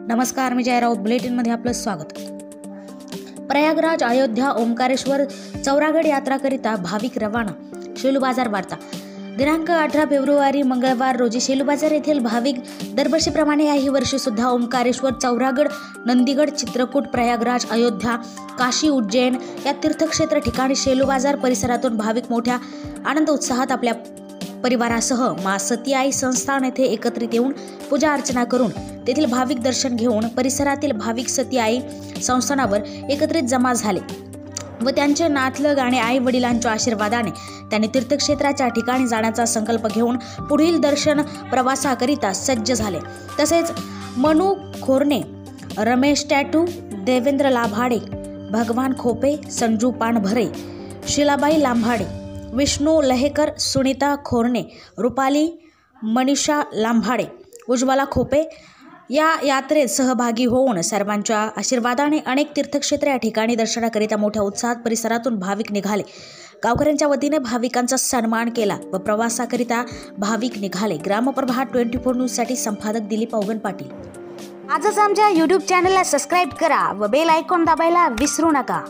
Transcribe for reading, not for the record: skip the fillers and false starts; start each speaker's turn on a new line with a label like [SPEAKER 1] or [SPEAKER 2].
[SPEAKER 1] नमस्कार, मी जयराव बुलेटिनमध्ये आपलं स्वागत। प्रयागराज, अयोध्या, ओंकारेश्वर, चौरागड यात्राकरिता भाविक रवाना। शेलूबाजार वार्ता दिनांक 18 फेब्रुवारी मंगळवार रोजी शेलूबाजार येथील भाविक दरवर्षीप्रमाणे याही वर्षी सुद्धा ओंकारेश्वर, चौरागड, नंदीगड, चित्रकूट, प्रयागराज, अयोध्या, काशी, उज्जैन या तीर्थक्षेत्र ठिकाणी शेलूबाजार परिसरातून भाविक मोठ्या आनंद उत्साहात आपल्या परिवारासह मा सती आई संस्थान येथे एकत्रित येऊन पूजा अर्चना करून तेथील भाविक दर्शन घेऊन परिसरातील भाविक सती आई संस्थानावर एकत्रित जमा झाले व त्यांचे नातलग आणि आई वडिलांच्या आशीर्वादाने त्यांनी तीर्थक्षेत्राच्या ठिकाणी जाण्याचा संकल्प घेऊन पुढील दर्शन प्रवासाकरिता सज्ज झाले। तसेच मनु खोरणे, रमेश टॅटू, देवेंद्र लाभाडे, भगवान खोपे, संजू पानभरे, शिलाबाई लांभाडे, विष्णू लहेकर, सुनीता खोरणे, रुपाली, मनीषा लांभाडे, उज्ज्वला खोपे या यात्रेत सहभागी होऊन सर्वांच्या आशीर्वादाने अनेक तीर्थक्षेत्र या ठिकाणी दर्शनाकरिता मोठ्या उत्साहात परिसरातून भाविक निघाले। गावकऱ्यांच्या वतीने भाविकांचा सन्मान केला व प्रवासाकरिता भाविक निघाले। ग्रामप्रभा 24 न्यूजसाठी संपादक दिलीप अवगन पाटील।
[SPEAKER 2] आजच आमच्या YouTube चॅनलला सबस्क्राईब करा व बेल आयकॉन दाबायला विसरू नका।